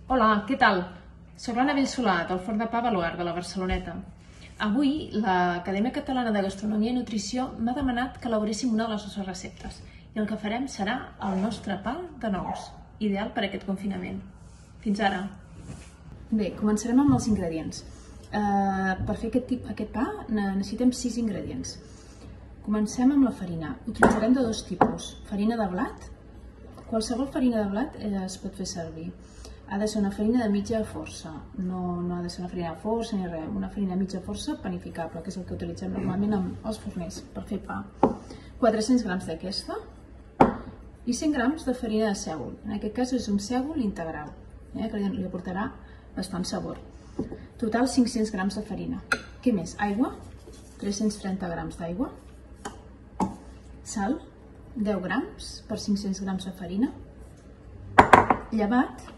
Hola, què tal? Soc l'Anna Bellsolà, del Forn de Pa Baluard, de la Barceloneta. Avui, l'Acadèmia Catalana de Gastronomia i Nutrició m'ha demanat que elaboréssim una de les nostres receptes i el que farem serà el nostre pa de nous, ideal per a aquest confinament. Fins ara! Bé, començarem amb els ingredients. Per fer aquest pa necessitem 6 ingredients. Comencem amb la farina. Utilitzarem de dos tipus. Farina de blat. Qualsevol farina de blat es pot fer servir. Ha de ser una farina de mitja força, no ha de ser una farina de força ni res, una farina de mitja força panificable, que és el que utilitzem normalment als forners per fer pa. 400 grams d'aquesta i 100 grams de farina de sègol. En aquest cas és un sègol integral, que li aportarà bastant sabor. Total 500 grams de farina. Què més? Aigua, 330 grams d'aigua, sal, 10 grams per 500 grams de farina, llevat,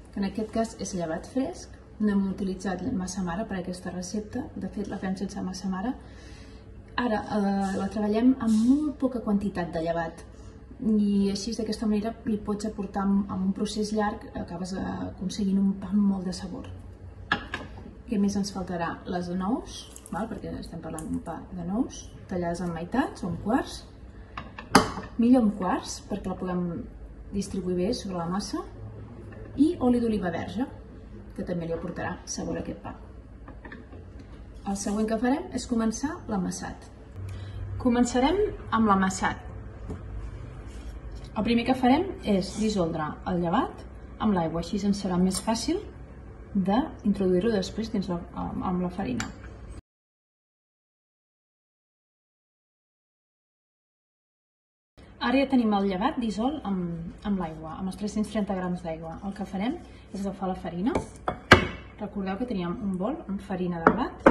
que en aquest cas és llevat fresc, no hem utilitzat massa mare per a aquesta recepta, de fet la fem sense massa mare. Ara la treballem amb molt poca quantitat de llevat i així d'aquesta manera li pots aportar amb un procés llarg, acabes aconseguint un pa amb molt de sabor. Què més ens faltarà? Les nous, perquè estem parlant d'un pa de nous, tallades en meitats o en quarts, millor en quarts perquè la puguem distribuir bé sobre la massa, i oli d'oliva verge, que també li aportarà sabor a aquest pa. El següent que farem és començar l'amassat. Començarem amb l'amassat. El primer que farem és dissoldre el llevat amb l'aigua, així ens serà més fàcil d'introduir-ho després amb la farina. Ara ja tenim el llevat dissolt amb l'aigua, amb els 330 grams d'aigua. El que farem és agafar la farina. Recordeu que teníem un bol amb farina de blat i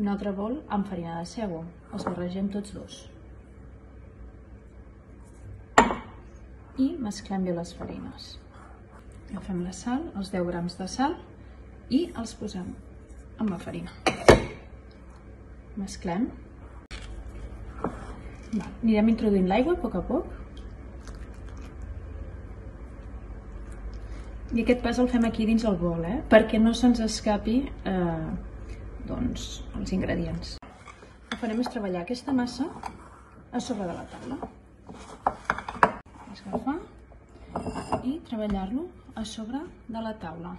un altre bol amb farina de sègol. Els barregem tots dos. I mesclem bé les farines. Agafem la sal, els 10 grams de sal, i els posem amb la farina. Mesclem. Anirem introduint l'aigua a poc, i aquest pas el fem aquí dins el bol, perquè no se'ns escapi els ingredients. El que farem és treballar aquesta massa a sobre de la taula. Agafar i treballar-lo a sobre de la taula.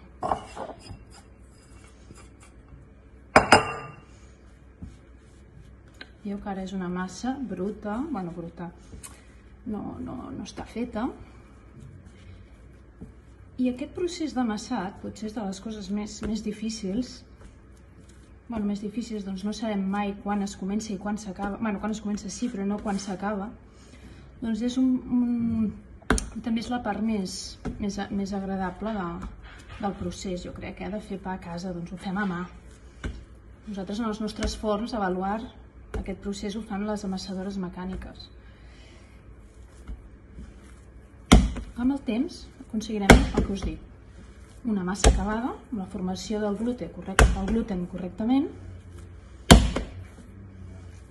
Veieu que ara és una massa bruta, no està feta. I aquest procés d'amassat potser és de les coses més difícils. Més difícils, doncs no sabem mai quan es comença i quan s'acaba. Quan es comença sí, però no quan s'acaba. Doncs també és la part més agradable del procés, jo crec, de fer pa a casa, doncs ho fem a mà. Nosaltres en els nostres forns, a Baluard, aquest procés ho fan les amassadores mecàniques. Amb el temps aconseguirem el que us dic. Una massa acabada, amb la formació del gluten correctament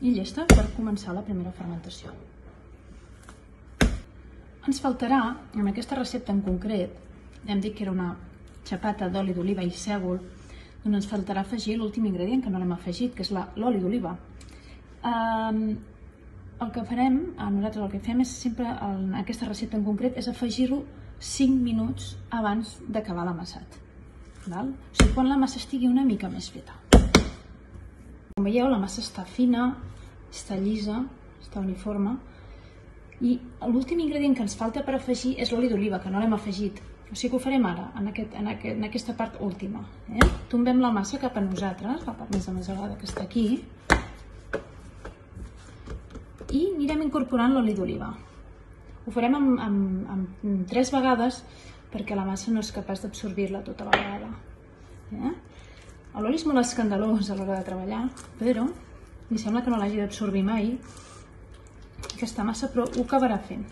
i llesta per començar la primera fermentació. Ens faltarà, en aquesta recepta en concret, hem dit que era una xapata d'oli d'oliva i sègol, doncs ens faltarà afegir l'últim ingredient que no l'hem afegit, que és l'oli d'oliva. El que farem, nosaltres el que fem és sempre, en aquesta recepta en concret, és afegir-lo 5 minuts abans d'acabar l'amassat. O sigui, quan la massa estigui una mica més feta. Com veieu, la massa està fina, està llisa, està uniforme, i l'últim ingredient que ens falta per afegir és l'oli d'oliva, que no l'hem afegit. O sigui que ho farem ara, en aquesta part última. Tombem la massa cap a nosaltres, la part més amassada que està aquí, i anirem incorporant l'oli d'oliva. Ho farem amb 3 vegades perquè la massa no és capaç d'absorbir-la tota la vegada. L'oli és molt escandalós a l'hora de treballar, però em sembla que no l'hagi d'absorbir mai aquesta massa, però ho acabarà fent.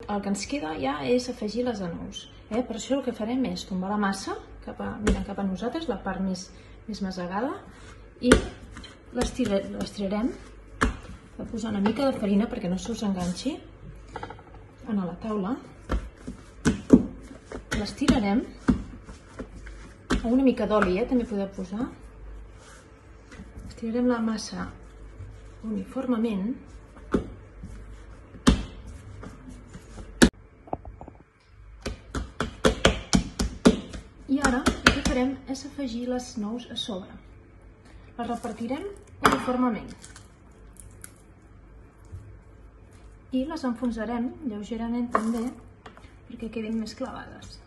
El que ens queda ja és afegir les anous. Per això el que farem és tombar la massa mirant cap a nosaltres, la part més masegada, i les tirarem de posar una mica de farina perquè no se us enganxi a la taula. L'estirarem amb una mica d'oli, també podeu posar. Estirarem la massa uniformement. I ara el que farem és afegir les nous a sobre. Les repartirem uniformement. I les enfonsarem lleugerament també perquè quedin més clavades.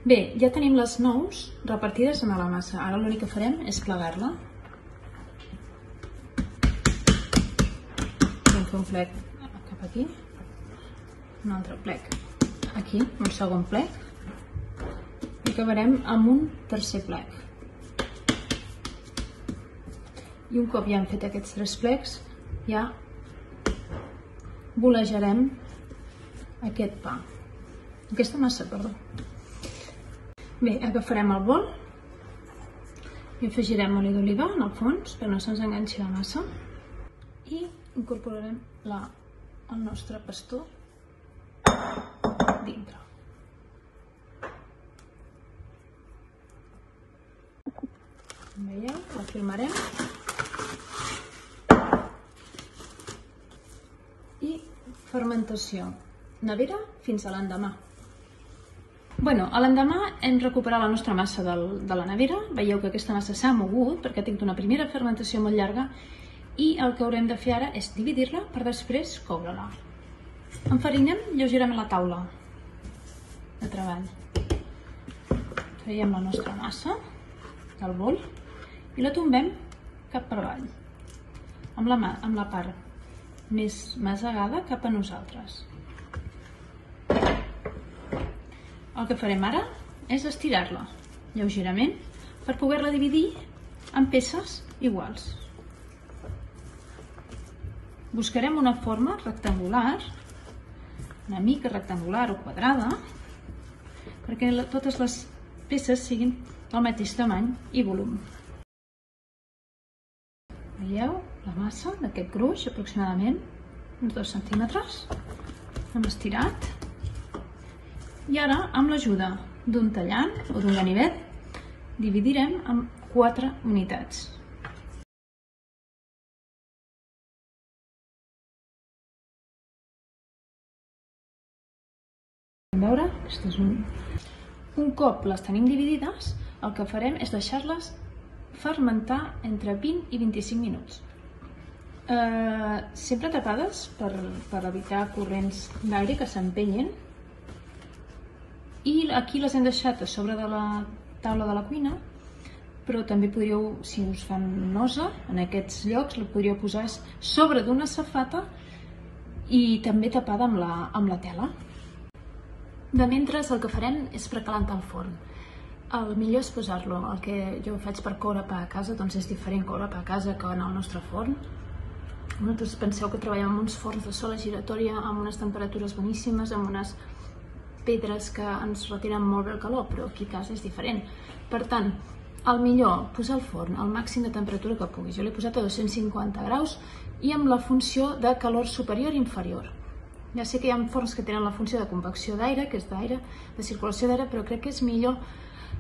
Bé, ja tenim les nous repartides en la massa. Ara l'únic que farem és plegar-la. Vam fer un plec cap aquí, un altre plec aquí, un segon plec, i acabarem amb un tercer plec. I un cop ja hem fet aquests 3 plecs, ja volejarem aquesta massa, perdó. Bé, agafarem el bol i afegirem oli d'oliva en el fons perquè no se'ns enganxi la massa i incorporarem el nostre pastó dintre. Com veieu, la filmarem i fermentació. Nevera fins a l'endemà. Bueno, a l'endemà hem recuperat la nostra massa de la nevera. Veieu que aquesta massa s'ha mogut perquè ha tingut una primera fermentació molt llarga i el que haurem de fer ara és dividir-la per després coure-la. Enfarinem lleugerament la taula de treball. Traiem la nostra massa del bol i la tombem cap per avall, amb la part més masegada cap a nosaltres. El que farem ara és estirar-la lleugerament per poder-la dividir en peces iguals. Buscarem una forma rectangular, una mica rectangular o quadrada, perquè totes les peces siguin del mateix tamany i volum. Veieu la massa d'aquest gruix, aproximadament uns 2 centímetres. Hem estirat. I ara, amb l'ajuda d'un tallant o d'un ganivet, dividirem en 4 unitats. Veure? Un cop les tenim dividides, el que farem és deixar-les fermentar entre 20 i 25 minuts. Sempre tapades per evitar corrents d'aire que s'empenyen. I aquí les hem deixat a sobre de la taula de la cuina, però també podríeu, si us fan nosa, en aquests llocs la podríeu posar sobre d'una safata i també tapada amb la tela. De mentre el que farem és precalentar el forn. El millor és posar-lo. El que jo faig per coure pa a casa doncs és diferent coure pa a casa que en el nostre forn. Vosaltres penseu que treballem amb uns forns de sola giratòria amb unes temperatures boníssimes, amb unes pedres que ens retiren molt bé el calor, però aquí a casa és diferent. Per tant, el millor, posar el forn al màxim de temperatura que puguis. Jo l'he posat a 250 graus i amb la funció de calor superior i inferior. Ja sé que hi ha forns que tenen la funció de convecció d'aire, que és d'aire, de circulació d'aire, però crec que és millor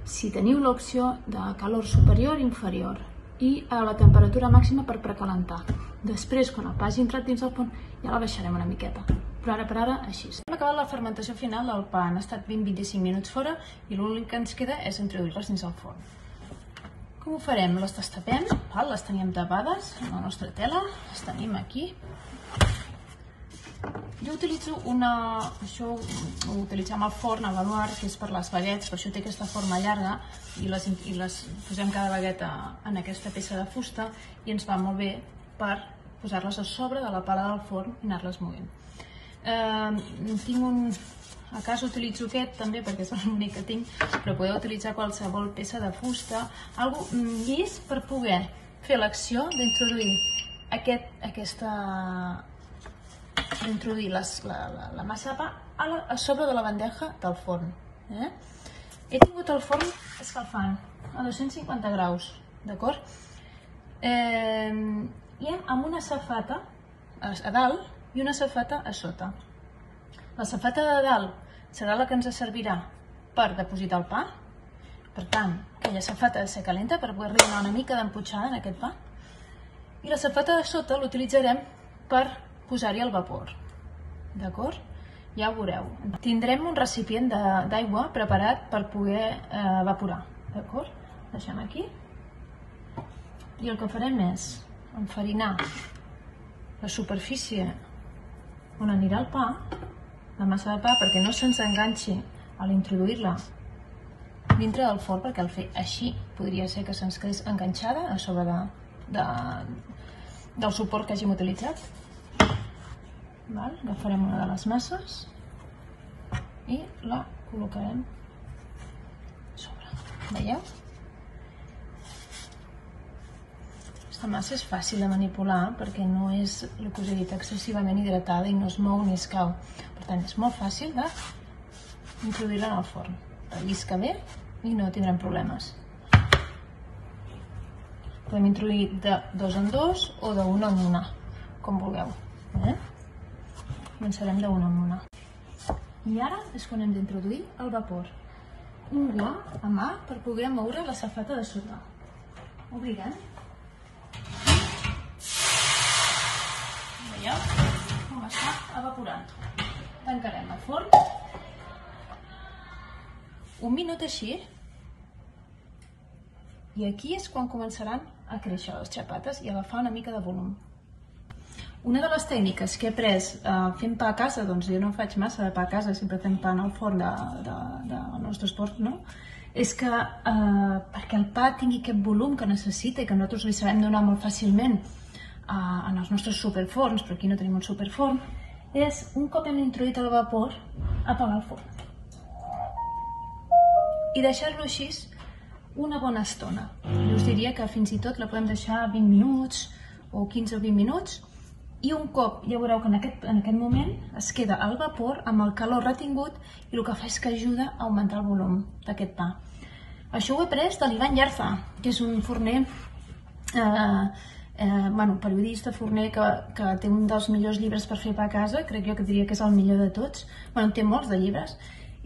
si teniu l'opció de calor superior i inferior i a la temperatura màxima per precalentar. Després, quan el pa hagi entrat dins el forn, ja la baixarem una miqueta. Però ara per ara, així. Hem acabat la fermentació final del pa. Han estat 20-25 minuts fora i l'únic que ens queda és introduir-les dins el forn. Com ho farem? Les destapem, les teníem tapades amb la nostra tela, les tenim aquí. Jo utilitzo això ho utilitzem al forn, a l'Aluar, que és per les baguettes, per això té aquesta forma llarga i les posem cada bagueta en aquesta peça de fusta i ens va molt bé per posar-les a sobre de la pala del forn i anar-les movent. A casa utilitzo aquest també perquè és l'únic que tinc, però podeu utilitzar qualsevol peça de fusta, algo llis per poder fer l'acció d'introduir d'introduir la massa de pa a sobre de la bandeja del forn. He tingut el forn escalfant a 250 graus, d'acord? I amb una safata a dalt i una safata a sota. La safata de dalt serà la que ens servirà per depositar el pa. Per tant, aquella safata ha de ser calenta per poder-li donar una mica d'empotxada en aquest pa. I la safata de sota l'utilitzarem per posar-hi el vapor. D'acord? Ja ho veureu. Tindrem un recipient d'aigua preparat per poder evaporar. D'acord? Deixem aquí. I el que farem és enfarinar la superfície on anirà el pa, la massa de pa, perquè no se'ns enganxi a l'introduir-la dintre del forn, perquè al fer així podria ser que se'ns quedés enganxada a sobre del suport que hàgim utilitzat. Agafarem una de les masses i la col·locarem a sobre. Veieu? Aquesta massa és fàcil de manipular perquè no és, el que us he dit, excessivament hidratada i no es mou ni es cau. Per tant, és molt fàcil d'introduir-la en el forn. Rellisca bé i no tindrem problemes. Podem introduir de dos en dos o d'una en una, com vulgueu. Començarem d'una en una. I ara és quan hem d'introduir el vapor. Ungla a mà per poder moure la safata de sota. Obrirem. Veieu com està evaporant. Tancarem el forn. Un minut així. I aquí és quan començaran a créixer les xapates i a agafar una mica de volum. Una de les tècniques que he après fent pa a casa, doncs jo no faig massa de pa a casa, sempre fem pa en el forn del nostre esport, no? És que perquè el pa tingui aquest volum que necessita i que nosaltres li sabem donar molt fàcilment en els nostres superforns, però aquí no tenim un superforn, és un cop hem introduït el vapor, apagar el forn. I deixar-lo així una bona estona. Jo us diria que fins i tot la podem deixar 20 minuts o 15 o 20 minuts i un cop, ja veureu que en aquest moment es queda el vapor amb el calor retingut i el que fa és que ajuda a augmentar el volum d'aquest pa. Això ho he après de l'Ivan Yarza, que és un forner, periodista forner que té un dels millors llibres per fer pa a casa, crec jo que diria que és el millor de tots, en té molts de llibres,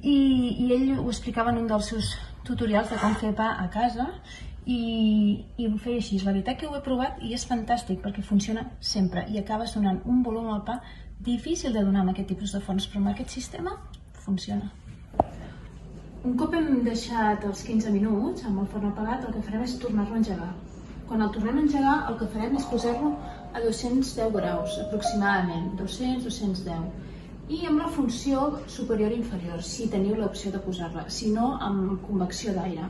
i ell ho explicava en un dels seus tutorials de com fer pa a casa i ho feia així. La veritat que ho he provat i és fantàstic perquè funciona sempre i acaba donant un volum al pa difícil de donar amb aquest tipus de forns, però amb aquest sistema funciona. Un cop hem deixat els 15 minuts amb el forn apagat, el que farem és tornar-lo a engegar. Quan el tornem a engegar, el que farem és posar-lo a 210 graus, aproximadament, 200-210. I amb la funció superior i inferior, si teniu l'opció de posar-la, si no amb convecció d'aire.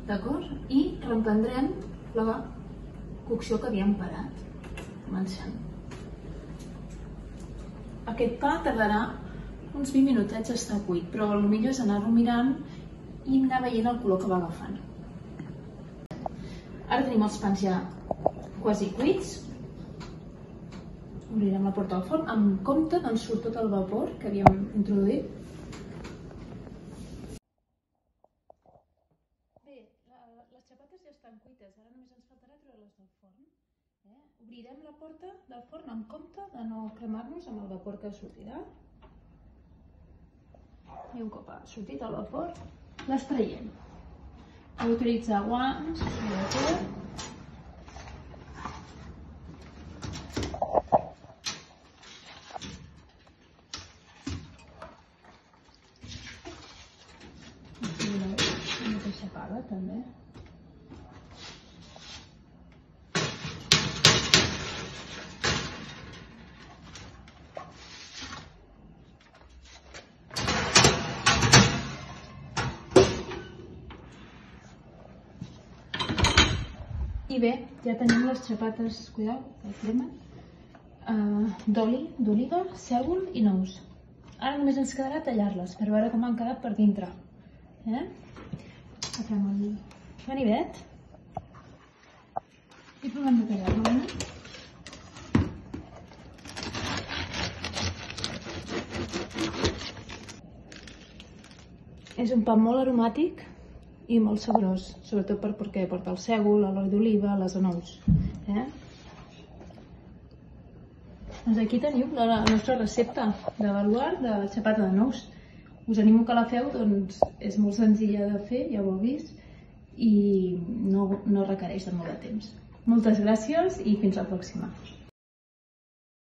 D'acord? I reprendrem la cocció que havíem parat. Comencem. Aquest pa tardarà uns 20 minutets a estar cuit, però el millor és anar-ho mirant i anar veient el color que va agafant. Ara tenim els pans ja quasi cuits. Obrirem la porta del forn, amb compte d'on surt tot el vapor que havíem introduït. Bé, les xapates ja estan cuites, ara només ens faltarà treure-les del forn. Obrirem la porta del forn amb compte de no cremar-nos amb el vapor que sortirà. I un cop ha sortit el vapor, les traiem. Heu d'utilitzar guants, sobretot. També. I bé, ja tenim les xapates, cuidao, el crema, d'oli, d'oliva, sègol i nous. Ara només ens quedarà tallar-les per veure com han quedat per dintre. Agafem el ganivet i provem de tallar-lo. És un pa molt aromàtic i molt saborós, sobretot perquè porta el sègol, l'oli d'oliva, les anous. Doncs aquí teniu la nostra recepta de baluard de xapata de nous. Us animo que la feu, doncs és molt senzilla de fer, ja ho heu vist, i no requereix de molt de temps. Moltes gràcies i fins la pròxima.